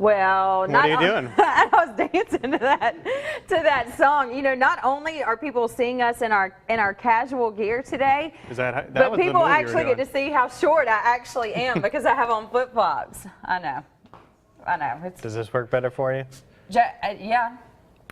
Well, what are you doing? I was dancing to that song. You know, not only are people seeing us in our casual gear today, but people actually get to see how short I actually am because I have on flip-flops. I know. Does this work better for you? Yeah.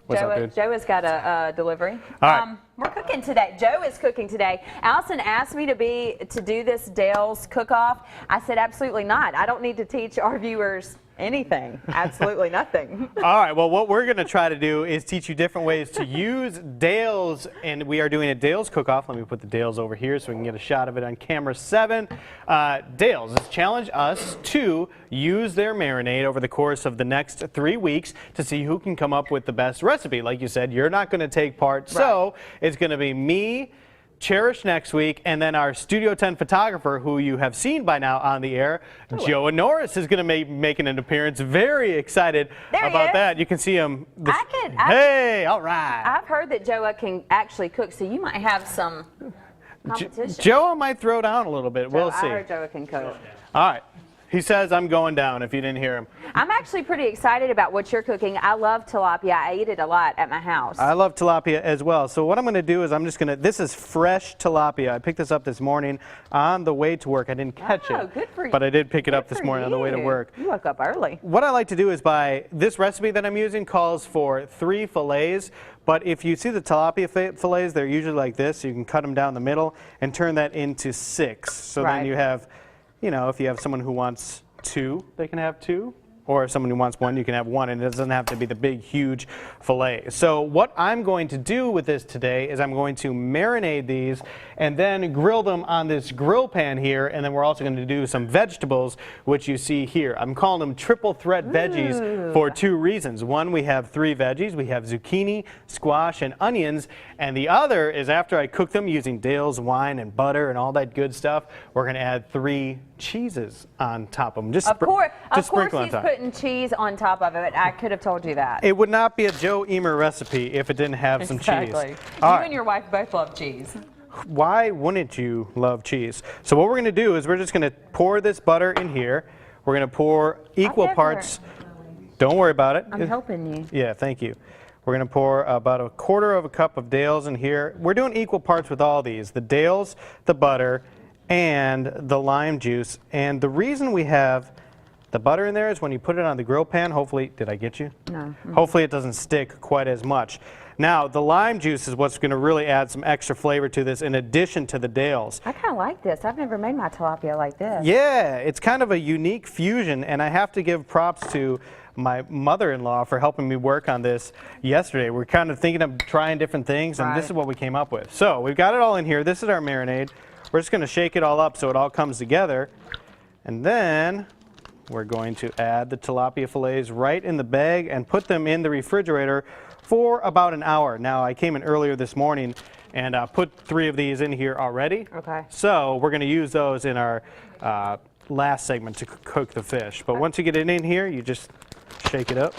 What's up, dude? Joe has got a delivery. All right. We're cooking today. Joe is cooking today. Allison asked me to do this Dale's cook-off. I said absolutely not. I don't need to teach our viewers anything. Absolutely nothing. All right. Well, what we're going to try to do is teach you different ways to use Dale's, and we are doing a Dale's cook-off. Let me put the Dale's over here so we can get a shot of it on camera 7. Dale's has challenged us to use their marinade over the course of the next 3 weeks to see who can come up with the best recipe. Like you said, you're not going to take part, right. So it's going to be me, Cherish next week, and then our Studio 10 photographer, who you have seen by now on the air, Joe Norris, is going to be making an appearance. Very excited about that. You can see him. Hey, all right. I've heard that Joe can actually cook, so you might have some competition. Joe might throw down a little bit. We'll see. I heard Joe can cook. All right. He says I'm going down if you didn't hear him. I'm actually pretty excited about what you're cooking. I love tilapia. I eat it a lot at my house. I love tilapia as well. So what I'm going to do is this is fresh tilapia. I picked this up this morning on the way to work. I didn't catch it. Good for you. But I did pick it up this morning on the way to work. You woke up early. What I like to do is this recipe that I'm using calls for 3 fillets. But if you see the tilapia fillets, they're usually like this. So you can cut them down the middle and turn that into 6. So then you have, you know, if you have someone who wants 2, they can have 2. Or if someone who wants 1, you can have 1, and it doesn't have to be the big, huge fillet. So what I'm going to do with this today is I'm going to marinate these and then grill them on this grill pan here, and then we're also going to do some vegetables, which you see here. I'm calling them triple threat veggies for 2 reasons. One, we have 3 veggies. We have zucchini, squash, and onions, and the other is after I cook them using Dale's wine and butter and all that good stuff, we're going to add 3 cheeses on top of them. Of course he's putting cheese on top of it. I could have told you that. It would not be a Joe Emer recipe if it didn't have some cheese. You and your wife both love cheese. Why wouldn't you love cheese? So what we're going to do is we're just going to pour this butter in here. We're going to pour equal parts. Don't worry about it. I'm helping you. Yeah, thank you. We're going to pour about 1/4 cup of Dale's in here. We're doing equal parts with all these. The Dale's, the butter, and the lime juice. And the reason we have the butter in there is when you put it on the grill pan, hopefully, did I get you? No. Hopefully it doesn't stick quite as much. Now, the lime juice is what's going to really add some extra flavor to this in addition to the Dale's. I kind of like this. I've never made my tilapia like this. Yeah, it's kind of a unique fusion, and I have to give props to my mother-in-law for helping me work on this yesterday. We're kind of thinking of trying different things, and this is what we came up with. So we've got it all in here. This is our marinade. We're just going to shake it all up so it all comes together. And then we're going to add the tilapia fillets right in the bag and put them in the refrigerator for about an hour. Now, I came in earlier this morning and put 3 of these in here already. Okay. So we're going to use those in our last segment to cook the fish. But once you get it in here, you just shake it up,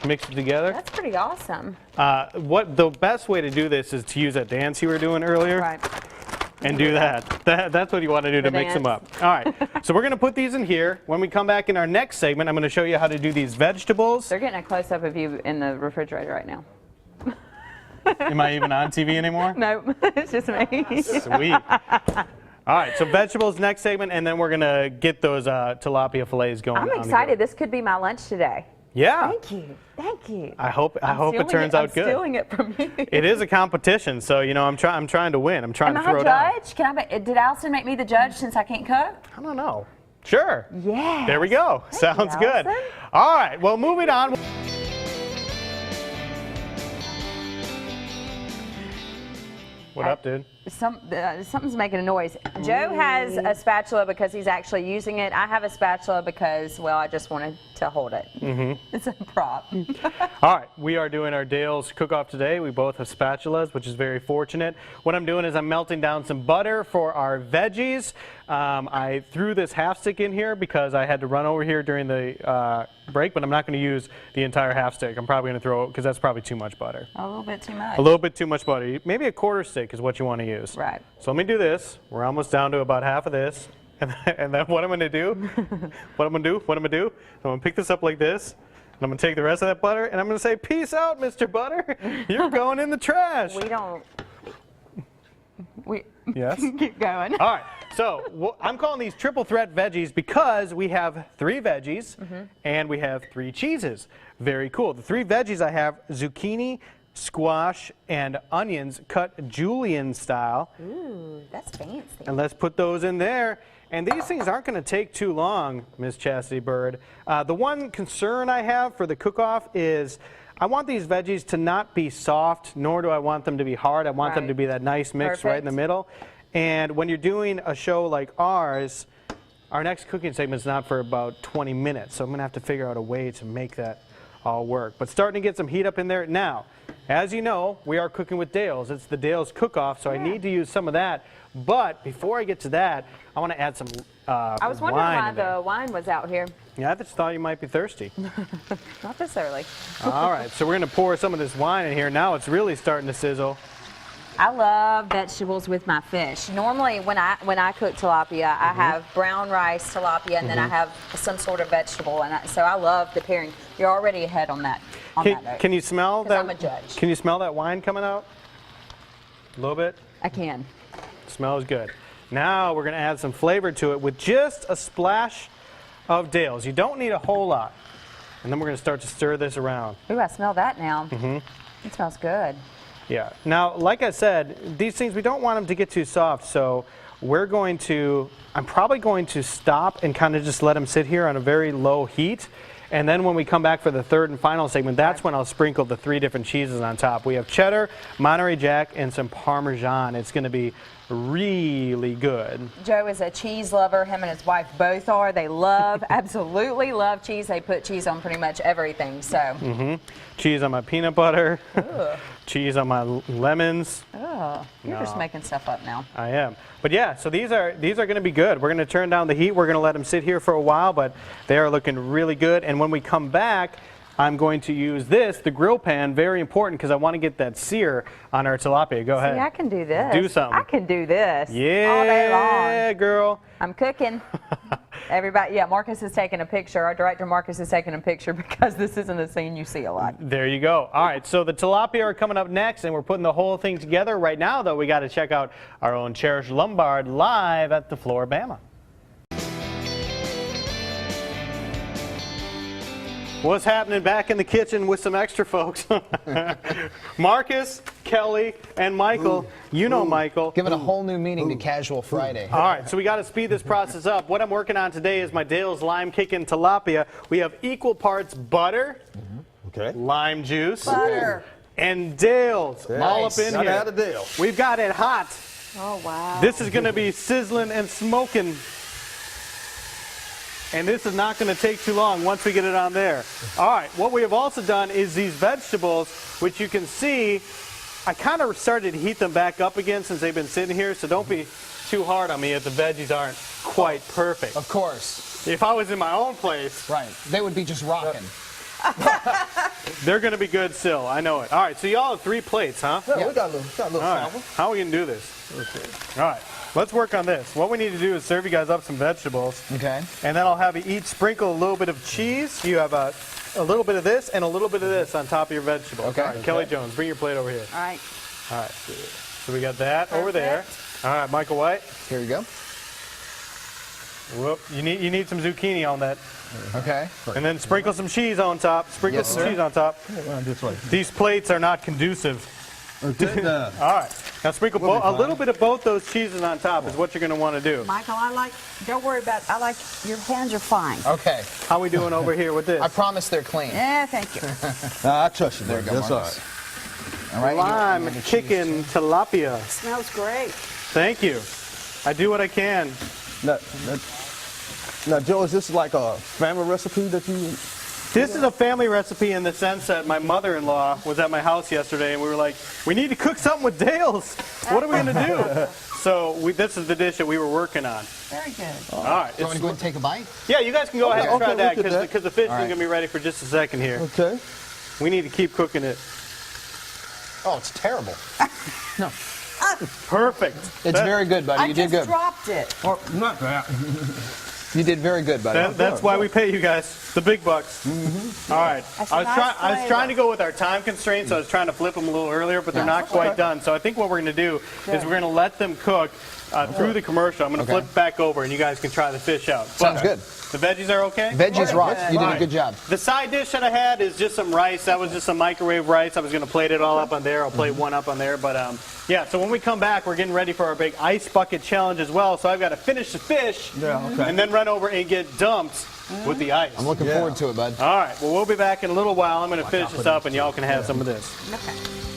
mix it together. That's pretty awesome. The best way to do this is to use that dance you were doing earlier. Right. And do that. That's what you want to do to mix them up. All right. So we're going to put these in here. When we come back in our next segment, I'm going to show you how to do these vegetables. They're getting a close-up of you in the refrigerator right now. Am I even on TV anymore? No, it's just me. Sweet. All right, so vegetables next segment, and then we're going to get those tilapia fillets going. I'm excited. This could be my lunch today. Yeah. Thank you. Thank you. I hope it turns out good. I'm stealing it from you. It is a competition, so you know I'm trying to win. I'm trying to throw it out. Am I a judge? Did Allison make me the judge since I can't cook? I don't know. Sure. Yeah. There we go. Sounds good. All right. Well, moving on. What up, dude? Something's making a noise. Joe has a spatula because he's actually using it. I have a spatula because, well, I just wanted to hold it. It's a prop. All right, we are doing our Dale's cook-off today. We both have spatulas, which is very fortunate. What I'm doing is I'm melting down some butter for our veggies. I threw this half stick in here because I had to run over here during the break, but I'm not going to use the entire half stick. I'm probably going to throw it because that's probably too much butter. A little bit too much. A little bit too much butter. Maybe a 1/4 stick is what you want to use. Right. So let me do this. We're almost down to about half of this, And then what I'm going to do, I'm going to pick this up like this, and I'm going to take the rest of that butter, and I'm going to say, peace out, Mr. Butter. You're going in the trash. Yes? Keep going. All right. So I'm calling these triple threat veggies because we have 3 veggies and we have 3 cheeses. Very cool. The 3 veggies I have zucchini, squash, and onions cut julienne style. Ooh, that's fancy. And let's put those in there. And these things aren't going to take too long, Miss Chastity Bird. The one concern I have for the cook-off is I want these veggies to not be soft, nor do I want them to be hard. I want them to be that nice mix right in the middle. And when you're doing a show like ours, our next cooking segment is not for about 20 minutes. So I'm going to have to figure out a way to make that all work. But starting to get some heat up in there. Now, as you know, we are cooking with Dale's. It's the Dale's cook-off, so I need to use some of that. But before I get to that, I want to add some I was wondering why the wine was out here. Yeah, I just thought you might be thirsty. Not this early. All right, so we're going to pour some of this wine in here. Now it's really starting to sizzle. I love vegetables with my fish. Normally, when I cook tilapia, I have brown rice tilapia, and then I have some sort of vegetable, and so I love the pairing. You're already ahead on that. Can you smell that? I'm a judge. Can you smell that wine coming out? A little bit. I can. Smells good. Now we're going to add some flavor to it with just a splash of Dale's. You don't need a whole lot. And then we're going to start to stir this around. Ooh, I smell that now. It smells good. Yeah. Now, like I said, these things, we don't want them to get too soft, so I'm probably going to stop and kind of just let them sit here on a very low heat. And then when we come back for the third and final segment, that's when I'll sprinkle the 3 different cheeses on top. We have cheddar, Monterey Jack, and some Parmesan. It's going to be really good. Joe is a cheese lover. Him and his wife both are. They absolutely love cheese. They put cheese on pretty much everything. So. Cheese on my peanut butter. Cheese on my lemons. Oh, you're just making stuff up now. I am. But yeah, so these are going to be good. We're going to turn down the heat. We're going to let them sit here for a while, but they are looking really good. And when we come back, I'm going to use the grill pan, very important because I want to get that sear on our tilapia. Go ahead. See, I can do this. Do something. I can do this. Yeah, all day long. Yeah, girl. I'm cooking. Everybody, yeah, Marcus is taking a picture. Our director, Marcus, is taking a picture because this isn't a scene you see a lot. There you go. All right, so the tilapia are coming up next, and we're putting the whole thing together. Right now, though, we got to check out our own Cherish Lombard live at the Floribama. What's happening back in the kitchen with some extra folks? Marcus, Kelly, and Michael. You know Michael. Giving a whole new meaning to Casual Friday. All right, so we got to speed this process up. What I'm working on today is my Dale's Lime Kickin Tilapia. We have equal parts butter, lime juice, butter, and Dale's all up in here. Out of Dale. We've got it hot. Oh, wow. This is going to be sizzling and smoking. And this is not going to take too long once we get it on there. All right, what we have also done is these vegetables, which you can see, I kind of started to heat them back up again since they've been sitting here, so don't be too hard on me if the veggies aren't quite perfect. Of course. If I was in my own place. Right, they would be just rocking. They're going to be good still, I know it. All right, so y'all have 3 plates, huh? Yeah, we got a little All right. How are we going to do this? All right. Let's work on this. What we need to do is serve you guys up some vegetables. Okay. And then I'll have you each sprinkle a little bit of cheese. You have a little bit of this and a little bit of this on top of your vegetables. Okay. All right, Kelly Jones, bring your plate over here. All right. All right. So we got that over there. All right, Michael White. Here you go. Whoop. You need some zucchini on that. Okay. And then sprinkle some cheese on top. Sprinkle some cheese on top. This way. These plates are not conducive. All right. Now sprinkle a little bit of both those cheeses on top is what you're going to want to do. Michael, don't worry about it. Your hands are fine. Okay. How we doing over here with this? I promise they're clean. Yeah, thank you. I trust you. There you go, That's all Marcus. right. All right. Lime Kickin Tilapia. Smells great. Thank you. I do what I can. Now, Joe, is this like a family recipe that you... This is a family recipe in the sense that my mother-in-law was at my house yesterday, and we were like, we need to cook something with Dale's. What are we going to do? So this is the dish that we were working on. Very good. All right. Do you want to go ahead and take a bite? Yeah, you guys can go ahead and try that we could because the fish All is right. going to be ready for just a second here. Okay. We need to keep cooking it. Oh, it's terrible. No. Perfect. It's very good, buddy. I You just did good. dropped it. Oh, not that. You did very good, buddy. That's why we pay you guys the big bucks. All right. That's I a was, nice I was flavor. trying to go with our time constraints. So I was trying to flip them a little earlier, but they're not quite done. So I think what we're going to do is we're going to let them cook through the commercial. I'm going to flip it back over, and you guys can try the fish out. Sounds good. The veggies are okay? Veggies rock. You did a good job. The side dish that I had is just some rice. That was just some microwave rice. I was going to plate it all up on there. I'll plate one up on there. But yeah, so when we come back, we're getting ready for our big ice bucket challenge as well. So I've got to finish the fish and then run over and get dumped with the ice. I'm looking forward to it, bud. All right, well, we'll be back in a little while. I'm going to finish this up, and y'all can have some of this. Okay.